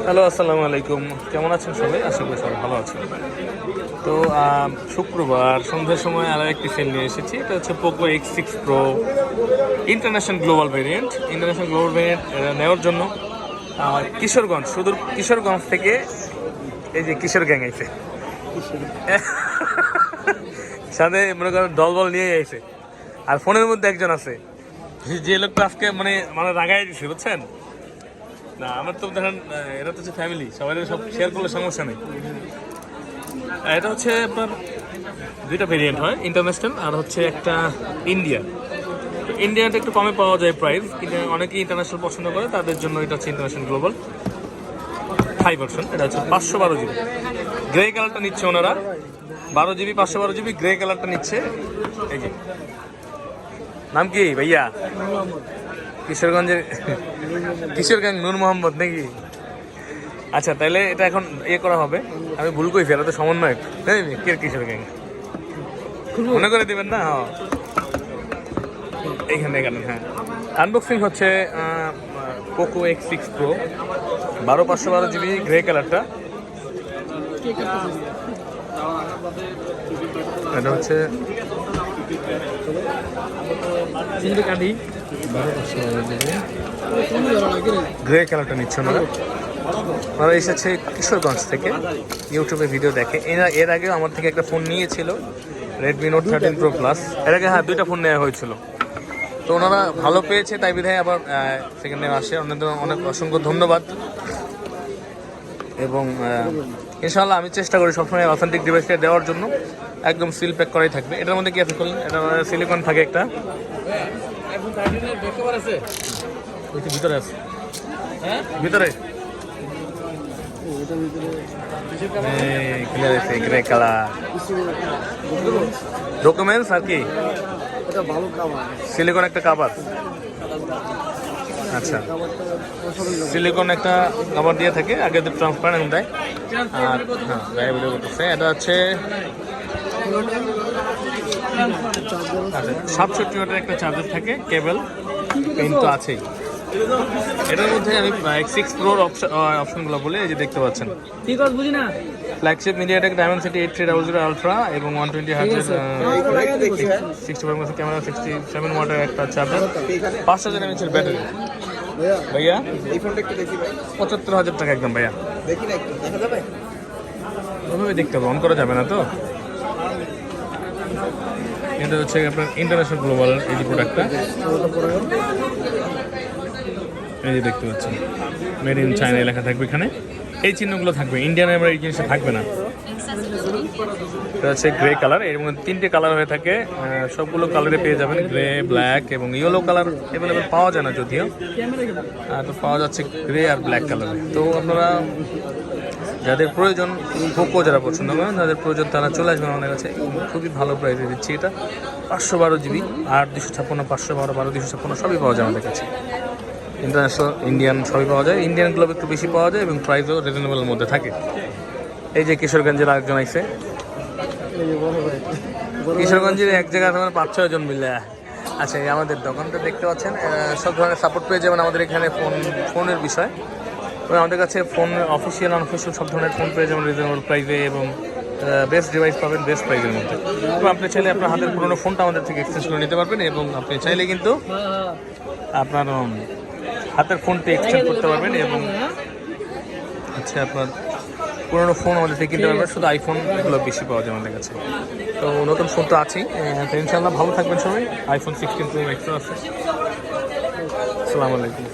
Hello, আসসালামু আলাইকুম। কেমন আছেন সবাই? আশা করি সবাই ভালো আছেন। তো শুক্রবার সন্ধ্যার সময় আরও একটি সেল নিয়ে এসেছি। এটা হচ্ছে Poco X6 Pro international global variant. International global variant নেওয়ার জন্য কিশোরগঞ্জ, সুদূর কিশোরগঞ্জ থেকে এই যে কিশোর গ্যাং আইছে, সাথে মনে করেন দলবল নিয়ে আইছে। আর ফোনের মধ্যে একজন আছে যে লোকটা আজকে মানে রাগাই দিচ্ছে, বুঝছেন না? আমার তো দেখেন, এটা তো হচ্ছে ফ্যামিলি, সবাই সব শেয়ার করলে সমস্যা নেই। এটা হচ্ছে আপনার দুইটা ভেরিয়েন্ট হয়, ইন্টারন্যাশনাল আর হচ্ছে একটা ইন্ডিয়া। ইন্ডিয়াতে একটু কমে পাওয়া যায় প্রাইস, কিন্তু অনেকেই ইন্টারন্যাশনাল পছন্দ করে, তাদের জন্য এটা হচ্ছে ইন্টারন্যাশনাল গ্লোবাল হাই ভার্সন। এটা হচ্ছে 512 জিবি। গ্রে কালারটা নিচ্ছে ওনারা 12 জিবি, 512 জিবি গ্রে কালারটা নিচ্ছে। এই যে নাম কি ভাইয়া? কিশোরগঞ্জের কিশোরগঞ্জ নূর মোহাম্মদ নাকি? আচ্ছা, তাহলে এটা এখন করা হবে। আমি ভুল করি, ফেলা তো সমন্বয়ক কে কিশোর গ্যাং মনে করে দিবেন না? হ্যাঁ, এইখানে হ্যাঁ। আনবক্সিং হচ্ছে Poco X6 Pro 512 GB grey কালারটা। এটা হচ্ছে গ্রে কালারটা নিচ্ছে ওনারা। ওরা এসেছে কিশোরগঞ্জ থেকে, ইউটিউবে ভিডিও দেখে। এর আগেও আমার থেকে একটা ফোন নিয়েছিল, Redmi Note 13 Pro Plus। এর আগে হ্যাঁ, দুইটা ফোন নেওয়া হয়েছিল। তো ওনারা ভালো পেয়েছে, তাই বিধায় আবার সেকেন্ড টাইম আসে। ওনাদের অনেক অসংখ্য ধন্যবাদ। এবং ইনশাআল্লাহ আমি চেষ্টা করি সবসময় অথেন্টিক ডিভাইসটা দেওয়ার জন্য। একদম সিল প্যাক করাই থাকবে। এটার মধ্যে কি আছে করলেন? এটা সিলিকন থাকে একটা, ভিতরে আছে, ভিতরে ক্লিয়ার আছে, গ্রে কালার ডকুমেন্টস আর কি সিলিকন একটা কাভার। আচ্ছা, সিলিকন একটা কাভার দিয়ে থাকে, আগে তো ট্রান্সপারেন্ট দেয়। আর হ্যাঁ, গায়ে ভিডিও করতেছে। এটা হচ্ছে 67 ওয়াটের একটা চার্জার থাকে, কেবল পেন তো আছেই। এটার মধ্যে আমি X6 Pro অপশনগুলো বলে এই যে দেখতে পাচ্ছেন। ফ্ল্যাগশিপ মিডিয়াটেক ডায়মেনসিটি 8300 আলট্রা এবং 120 হার্টজ 65 ক্যামেরা, 67 ওয়াটের একটা চার্জার, 5000 mAh এর ব্যাটারি। ভাইয়া এই ফোনটা একটু দেখি ভাই। 75,000 টাকা একদম ভাইয়া। দেখি না, একটু দেখা যাবে? ওইভাবে দেখতে হবে, অন করা যাবে না তো। এটা হচ্ছে আপনার ইন্টারন্যাশনাল গ্লোবাল এই যে প্রোডাক্টটা, এই যে দেখতে পাচ্ছেন মেড ইন চায়না লেখা থাকবে এখানে, এই চিহ্নগুলো থাকবে। ইন্ডিয়ানে আমরা এই জিনিসটা থাকবে না। এটা হচ্ছে গ্রে কালার। এর মধ্যে 3টে কালার হয়ে থাকে, সবগুলো কালারে পেয়ে যাবেন। গ্রে, ব্ল্যাক এবং ইয়েলো কালার অ্যাভেলেবেল পাওয়া যায় না যদিও, তো পাওয়া যাচ্ছে গ্রে আর ব্ল্যাক কালারে। তো আপনারা যাদের প্রয়োজন, পোকো যারা পছন্দ করেন, যাদের প্রয়োজন তারা চলে আসবেন আমাদের কাছে। খুবই ভালো প্রাইসে দিচ্ছি এটা। 512 জিবি, 8 256, 512, 12 256 সবই পাওয়া যায় আমাদের কাছে। ইন্টারন্যাশনাল, ইন্ডিয়ান সবই পাওয়া যায়। ইন্ডিয়ানগুলো একটু বেশি পাওয়া যায় এবং প্রাইসও রিজনেবলের মধ্যে থাকে। এই যে কিশোরগঞ্জের আরেকজন আইছে, কিশোরগঞ্জের এক জায়গায় 5-6 জন মিলে। আচ্ছা, এই আমাদের দোকানটা দেখতে পাচ্ছেন, সব ধরনের সাপোর্ট পেয়ে যাবেন আমাদের এখানে। ফোনের বিষয় আমাদের কাছে ফোন অফিসিয়াল, আনঅফিসিয়াল সব ধরনের ফোন পেয়ে যাবেন রিজনেবল প্রাইসে এবং বেস্ট ডিভাইস পাবেন বেস্ট প্রাইসের মধ্যে। এবং আপনি চাইলে আপনার হাতের পুরোনো ফোনটা আমাদের থেকে এক্সচেঞ্জ করে নিতে পারবেন, এবং আপনি চাইলে কিন্তু আপনার হাতের ফোনটি এক্সচেঞ্জ করতে পারবেন এবং হচ্ছে আপনার পুরোনো ফোন আমাদের থেকে কিনতে পারবেন। শুধু আইফোন এগুলো বেশি পাওয়া যায় আমাদের কাছে। তো নতুন ফোন তো আছেই, তো ইনশাআল্লাহ ভালো থাকবেন সবাই। iPhone 16 Pro Max আছে। আসসালামু আলাইকুম।